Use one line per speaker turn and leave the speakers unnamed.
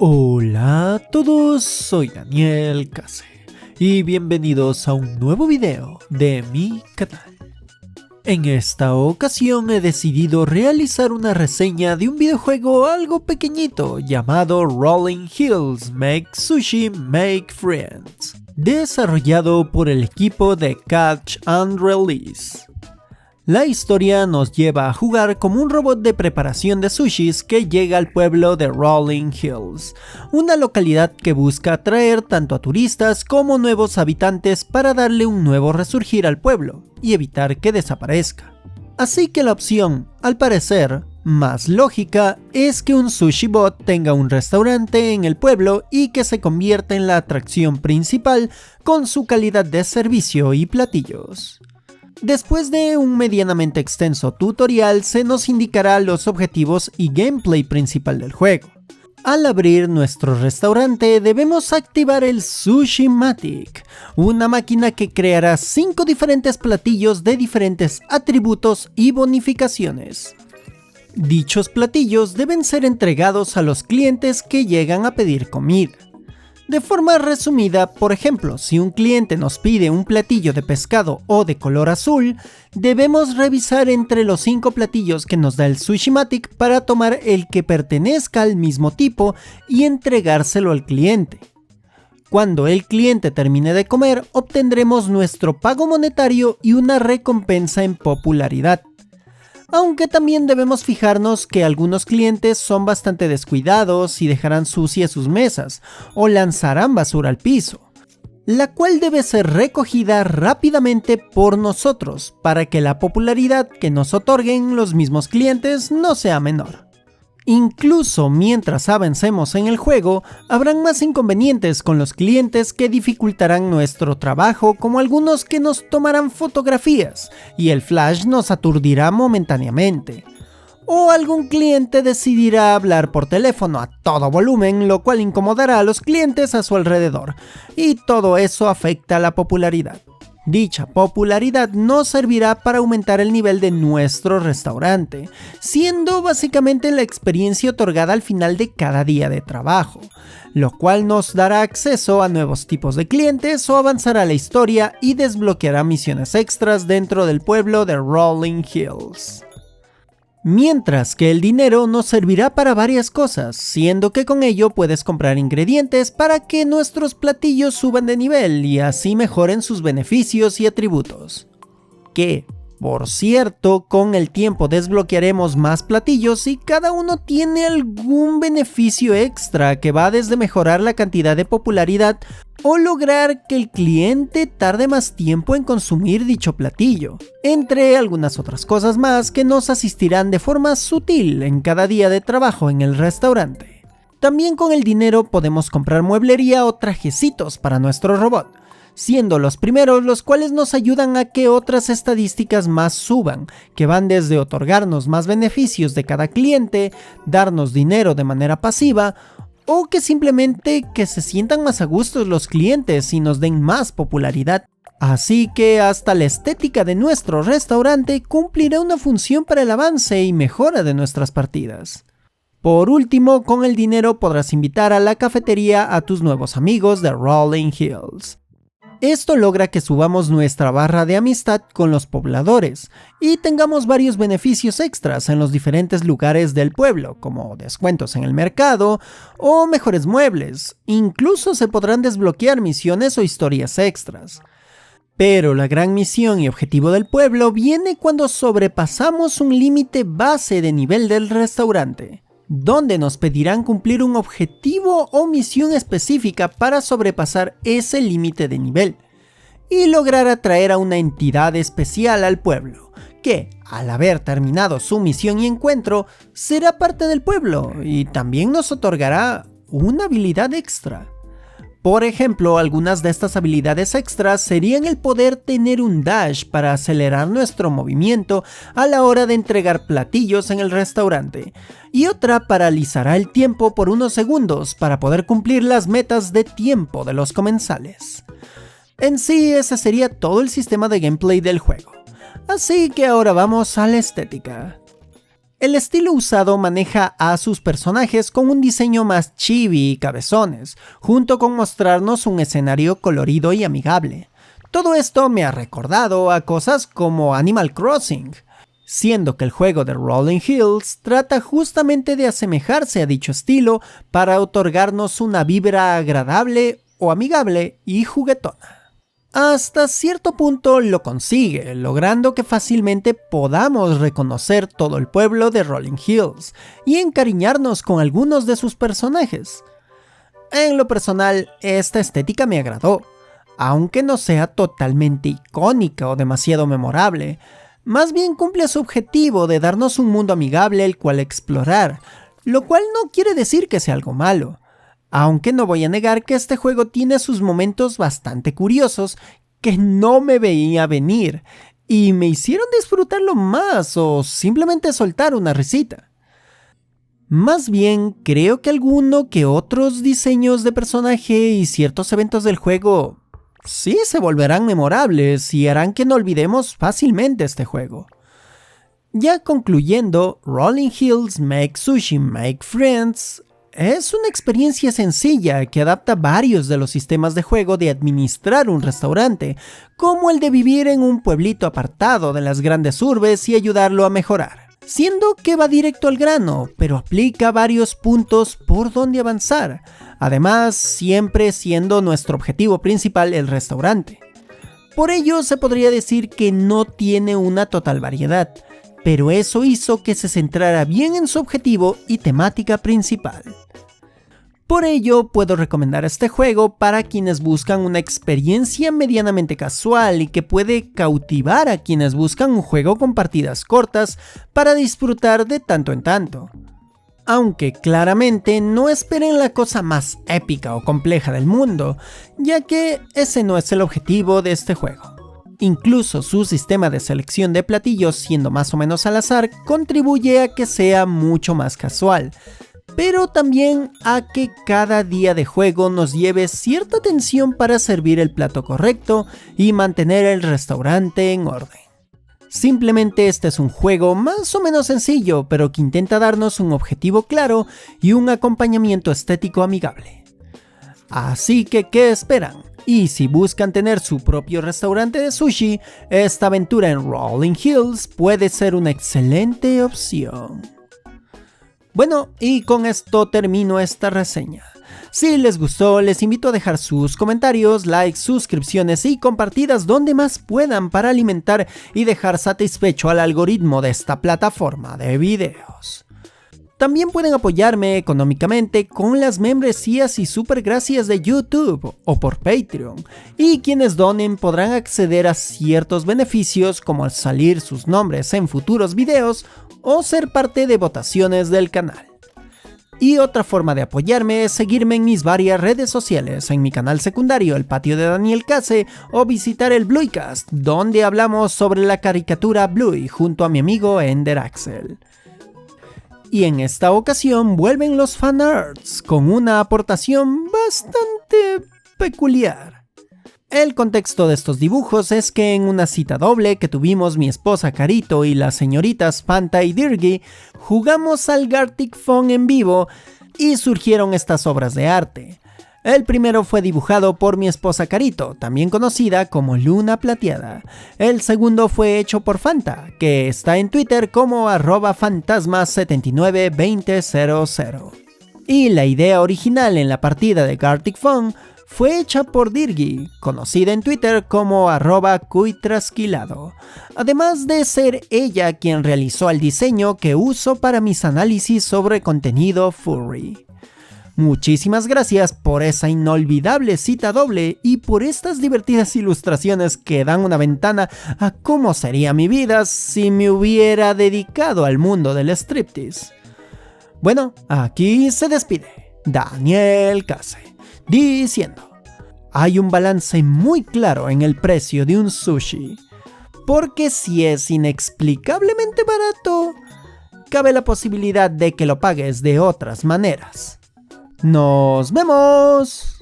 Hola a todos, soy Daniel Case y bienvenidos a un nuevo video de mi canal. En esta ocasión he decidido realizar una reseña de un videojuego algo pequeñito llamado Rolling Hills Make Sushi Make Friends, desarrollado por el equipo de Catch and Release. La historia nos lleva a jugar como un robot de preparación de sushis que llega al pueblo de Rolling Hills, una localidad que busca atraer tanto a turistas como nuevos habitantes para darle un nuevo resurgir al pueblo y evitar que desaparezca. Así que la opción, al parecer, más lógica es que un sushi bot tenga un restaurante en el pueblo y que se convierta en la atracción principal con su calidad de servicio y platillos. Después de un medianamente extenso tutorial se nos indicará los objetivos y gameplay principal del juego. Al abrir nuestro restaurante debemos activar el Sushi-Matic, una máquina que creará 5 diferentes platillos de diferentes atributos y bonificaciones. Dichos platillos deben ser entregados a los clientes que llegan a pedir comida. De forma resumida, por ejemplo, si un cliente nos pide un platillo de pescado o de color azul, debemos revisar entre los 5 platillos que nos da el Sushi-Matic para tomar el que pertenezca al mismo tipo y entregárselo al cliente. Cuando el cliente termine de comer, obtendremos nuestro pago monetario y una recompensa en popularidad. Aunque también debemos fijarnos que algunos clientes son bastante descuidados y dejarán sucias sus mesas o lanzarán basura al piso, la cual debe ser recogida rápidamente por nosotros para que la popularidad que nos otorguen los mismos clientes no sea menor. Incluso mientras avancemos en el juego, habrán más inconvenientes con los clientes que dificultarán nuestro trabajo, como algunos que nos tomarán fotografías y el flash nos aturdirá momentáneamente. O algún cliente decidirá hablar por teléfono a todo volumen, lo cual incomodará a los clientes a su alrededor, y todo eso afecta a la popularidad. Dicha popularidad nos servirá para aumentar el nivel de nuestro restaurante, siendo básicamente la experiencia otorgada al final de cada día de trabajo, lo cual nos dará acceso a nuevos tipos de clientes o avanzará la historia y desbloqueará misiones extras dentro del pueblo de Rolling Hills. Mientras que el dinero nos servirá para varias cosas, siendo que con ello puedes comprar ingredientes para que nuestros platillos suban de nivel y así mejoren sus beneficios y atributos. Que, por cierto, con el tiempo desbloquearemos más platillos y cada uno tiene algún beneficio extra que va desde mejorar la cantidad de popularidad o lograr que el cliente tarde más tiempo en consumir dicho platillo, entre algunas otras cosas más que nos asistirán de forma sutil en cada día de trabajo en el restaurante. También con el dinero podemos comprar mueblería o trajecitos para nuestro robot, siendo los primeros los cuales nos ayudan a que otras estadísticas más suban, que van desde otorgarnos más beneficios de cada cliente, darnos dinero de manera pasiva, o que simplemente que se sientan más a gusto los clientes y nos den más popularidad. Así que hasta la estética de nuestro restaurante cumplirá una función para el avance y mejora de nuestras partidas. Por último, con el dinero podrás invitar a la cafetería a tus nuevos amigos de Rolling Hills. Esto logra que subamos nuestra barra de amistad con los pobladores y tengamos varios beneficios extras en los diferentes lugares del pueblo, como descuentos en el mercado o mejores muebles. Incluso se podrán desbloquear misiones o historias extras. Pero la gran misión y objetivo del pueblo viene cuando sobrepasamos un límite base de nivel del restaurante, donde nos pedirán cumplir un objetivo o misión específica para sobrepasar ese límite de nivel y lograr atraer a una entidad especial al pueblo, que al haber terminado su misión y encuentro, será parte del pueblo y también nos otorgará una habilidad extra. Por ejemplo, algunas de estas habilidades extras serían el poder tener un dash para acelerar nuestro movimiento a la hora de entregar platillos en el restaurante, y otra paralizará el tiempo por unos segundos para poder cumplir las metas de tiempo de los comensales. En sí, ese sería todo el sistema de gameplay del juego. Así que ahora vamos a la estética. El estilo usado maneja a sus personajes con un diseño más chibi y cabezones, junto con mostrarnos un escenario colorido y amigable. Todo esto me ha recordado a cosas como Animal Crossing, siendo que el juego de Rolling Hills trata justamente de asemejarse a dicho estilo para otorgarnos una vibra agradable o amigable y juguetona. Hasta cierto punto lo consigue, logrando que fácilmente podamos reconocer todo el pueblo de Rolling Hills y encariñarnos con algunos de sus personajes. En lo personal, esta estética me agradó, aunque no sea totalmente icónica o demasiado memorable. Más bien cumple su objetivo de darnos un mundo amigable el cual explorar, lo cual no quiere decir que sea algo malo. Aunque no voy a negar que este juego tiene sus momentos bastante curiosos que no me veía venir y me hicieron disfrutarlo más o simplemente soltar una risita. Más bien creo que alguno que otros diseños de personaje y ciertos eventos del juego sí se volverán memorables y harán que no olvidemos fácilmente este juego. Ya concluyendo, Rolling Hills Make Sushi Make Friends es una experiencia sencilla que adapta varios de los sistemas de juego de administrar un restaurante, como el de vivir en un pueblito apartado de las grandes urbes y ayudarlo a mejorar, siendo que va directo al grano, pero aplica varios puntos por donde avanzar, además siempre siendo nuestro objetivo principal el restaurante. Por ello se podría decir que no tiene una total variedad, pero eso hizo que se centrara bien en su objetivo y temática principal. Por ello puedo recomendar este juego para quienes buscan una experiencia medianamente casual y que puede cautivar a quienes buscan un juego con partidas cortas para disfrutar de tanto en tanto. Aunque claramente no esperen la cosa más épica o compleja del mundo, ya que ese no es el objetivo de este juego. Incluso su sistema de selección de platillos, siendo más o menos al azar, contribuye a que sea mucho más casual, pero también a que cada día de juego nos lleve cierta atención para servir el plato correcto y mantener el restaurante en orden. Simplemente este es un juego más o menos sencillo, pero que intenta darnos un objetivo claro y un acompañamiento estético amigable. Así que, ¿qué esperan? Y si buscan tener su propio restaurante de sushi, esta aventura en Rolling Hills puede ser una excelente opción. Bueno, y con esto termino esta reseña. Si les gustó, les invito a dejar sus comentarios, likes, suscripciones y compartidas donde más puedan para alimentar y dejar satisfecho al algoritmo de esta plataforma de videos. También pueden apoyarme económicamente con las membresías y supergracias de YouTube o por Patreon, y quienes donen podrán acceder a ciertos beneficios como al salir sus nombres en futuros videos o ser parte de votaciones del canal. Y otra forma de apoyarme es seguirme en mis varias redes sociales, en mi canal secundario El Patio de Daniel Case, o visitar el Blueycast, donde hablamos sobre la caricatura Bluey junto a mi amigo Ender Axel. Y en esta ocasión vuelven los fanarts con una aportación bastante peculiar. El contexto de estos dibujos es que en una cita doble que tuvimos mi esposa Carito y las señoritas Fanta y Dirgy, jugamos al Gartic Phone en vivo y surgieron estas obras de arte. El primero fue dibujado por mi esposa Carito, también conocida como Luna Plateada. El segundo fue hecho por Fanta, que está en Twitter como @fantasma792000. Y la idea original en la partida de Gartic Phone fue hecha por Dirgy, conocida en Twitter como @cuitrasquilado, además de ser ella quien realizó el diseño que uso para mis análisis sobre contenido furry. Muchísimas gracias por esa inolvidable cita doble y por estas divertidas ilustraciones que dan una ventana a cómo sería mi vida si me hubiera dedicado al mundo del striptease. Bueno, aquí se despide Daniel Case, diciendo: hay un balance muy claro en el precio de un sushi, porque si es inexplicablemente barato, cabe la posibilidad de que lo pagues de otras maneras. ¡Nos vemos!